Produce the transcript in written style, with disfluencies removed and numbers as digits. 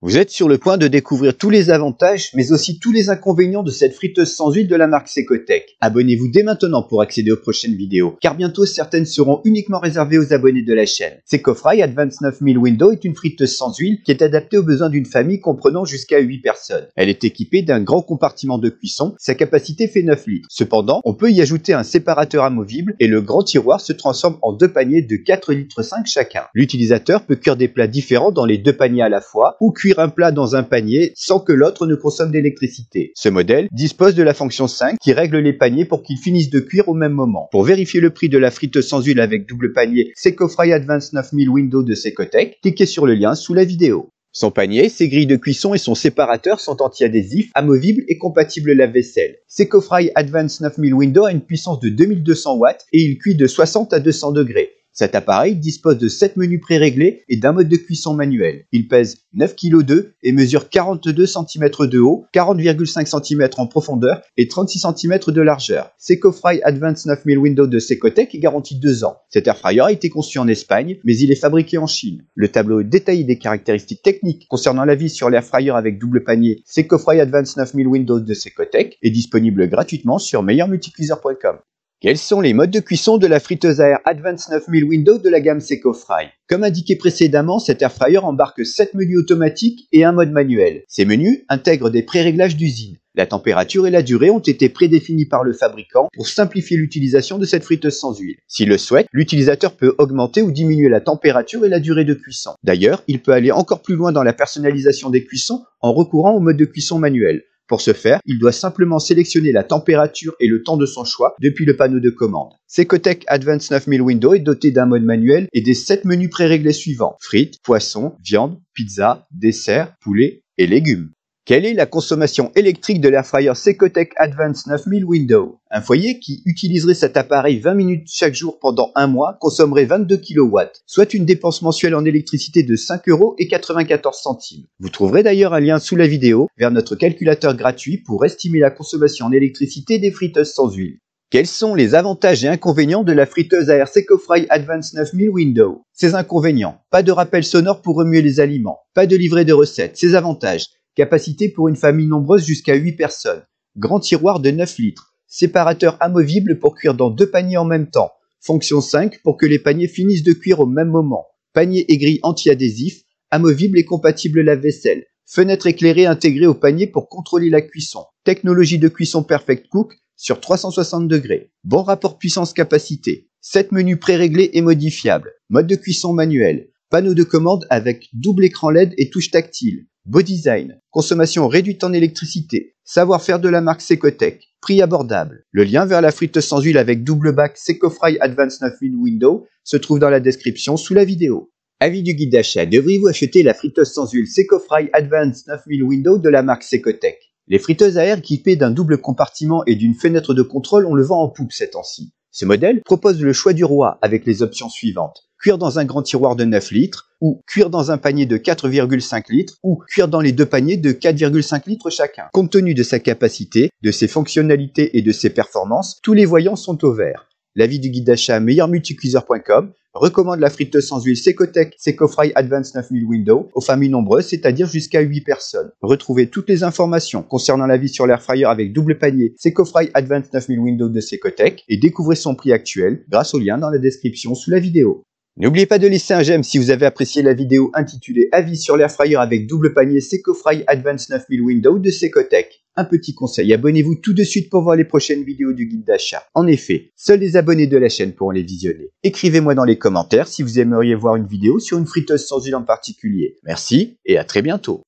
Vous êtes sur le point de découvrir tous les avantages, mais aussi tous les inconvénients de cette friteuse sans huile de la marque Secotech. Abonnez-vous dès maintenant pour accéder aux prochaines vidéos, car bientôt certaines seront uniquement réservées aux abonnés de la chaîne. Secofry Advanced 9000 Window est une friteuse sans huile qui est adaptée aux besoins d'une famille comprenant jusqu'à 8 personnes. Elle est équipée d'un grand compartiment de cuisson, sa capacité fait 9 litres. Cependant, on peut y ajouter un séparateur amovible et le grand tiroir se transforme en deux paniers de 4,5 litres chacun. L'utilisateur peut cuire des plats différents dans les deux paniers à la fois ou cuire un plat dans un panier sans que l'autre ne consomme d'électricité. Ce modèle dispose de la fonction 5 qui règle les paniers pour qu'ils finissent de cuire au même moment. Pour vérifier le prix de la friteuse sans huile avec double panier Secofry Advanced 9000 Window de Secotech, cliquez sur le lien sous la vidéo. Son panier, ses grilles de cuisson et son séparateur sont anti-adhésifs, amovibles et compatibles lave-vaisselle. Secofry Advanced 9000 Window a une puissance de 2200 watts et il cuit de 60 à 200 degrés. Cet appareil dispose de 7 menus pré-réglés et d'un mode de cuisson manuel. Il pèse 9,2 kg et mesure 42 cm de haut, 40,5 cm en profondeur et 36 cm de largeur. Secofry Advanced 9000 Window de Secotech est garanti 2 ans. Cet airfryer a été conçu en Espagne, mais il est fabriqué en Chine. Le tableau détaillé des caractéristiques techniques concernant l'avis sur l'airfryer avec double panier Secofry Advanced 9000 Window de Secotech est disponible gratuitement sur meilleurmulticuiseur.com. Quels sont les modes de cuisson de la friteuse à air Advanced 9000 Window de la gamme Secofry? Comme indiqué précédemment, cet airfryer embarque 7 menus automatiques et un mode manuel. Ces menus intègrent des pré-réglages d'usine. La température et la durée ont été prédéfinis par le fabricant pour simplifier l'utilisation de cette friteuse sans huile. S'il le souhaite, l'utilisateur peut augmenter ou diminuer la température et la durée de cuisson. D'ailleurs, il peut aller encore plus loin dans la personnalisation des cuissons en recourant au mode de cuisson manuel. Pour ce faire, il doit simplement sélectionner la température et le temps de son choix depuis le panneau de commande. Secotech Advanced 9000 Window est doté d'un mode manuel et des 7 menus pré-réglés suivants: frites, poissons, viande, pizza, dessert, poulet et légumes. Quelle est la consommation électrique de l'airfryer Secotech Advanced 9000 Window? Un foyer qui utiliserait cet appareil 20 minutes chaque jour pendant un mois consommerait 22 kW, soit une dépense mensuelle en électricité de 5,94 €. Vous trouverez d'ailleurs un lien sous la vidéo vers notre calculateur gratuit pour estimer la consommation en électricité des friteuses sans huile. Quels sont les avantages et inconvénients de la friteuse à air Secofry Advanced 9000 Window? Ses inconvénients: pas de rappel sonore pour remuer les aliments, pas de livret de recettes. Ses avantages: capacité pour une famille nombreuse jusqu'à 8 personnes. Grand tiroir de 9 litres. Séparateur amovible pour cuire dans deux paniers en même temps. Fonction 5 pour que les paniers finissent de cuire au même moment. Panier et grille anti-adhésif, amovible et compatible lave-vaisselle. Fenêtre éclairée intégrée au panier pour contrôler la cuisson. Technologie de cuisson Perfect Cook sur 360 degrés. Bon rapport puissance-capacité. 7 menus pré-réglés et modifiables. Mode de cuisson manuel. Panneau de commande avec double écran LED et touche tactile. Beau design, consommation réduite en électricité, savoir-faire de la marque Secotech, prix abordable. Le lien vers la friteuse sans huile avec double bac Secofry Advanced 9000 Window se trouve dans la description sous la vidéo. Avis du guide d'achat: devriez-vous acheter la friteuse sans huile Secofry Advanced 9000 Window de la marque Secotech? Les friteuses à air équipées d'un double compartiment et d'une fenêtre de contrôle, on le vend en poupe ces temps-ci. Ce modèle propose le choix du roi avec les options suivantes: cuire dans un grand tiroir de 9 litres, ou cuire dans un panier de 4,5 litres, ou cuire dans les deux paniers de 4,5 litres chacun. Compte tenu de sa capacité, de ses fonctionnalités et de ses performances, tous les voyants sont au vert. L'avis du guide d'achat meilleurmulticuiseur.com recommande la friteuse sans huile Secotech Secofry Advanced 9000 Window aux familles nombreuses, c'est-à-dire jusqu'à 8 personnes. Retrouvez toutes les informations concernant l'avis sur l'airfryer avec double panier Secofry Advanced 9000 Window de Secotech et découvrez son prix actuel grâce au lien dans la description sous la vidéo. N'oubliez pas de laisser un j'aime si vous avez apprécié la vidéo intitulée Avis sur l'airfryer avec double panier Secofry Advanced 9000 Window de Secotech. Un petit conseil, abonnez-vous tout de suite pour voir les prochaines vidéos du guide d'achat. En effet, seuls les abonnés de la chaîne pourront les visionner. Écrivez-moi dans les commentaires si vous aimeriez voir une vidéo sur une friteuse sans huile en particulier. Merci et à très bientôt.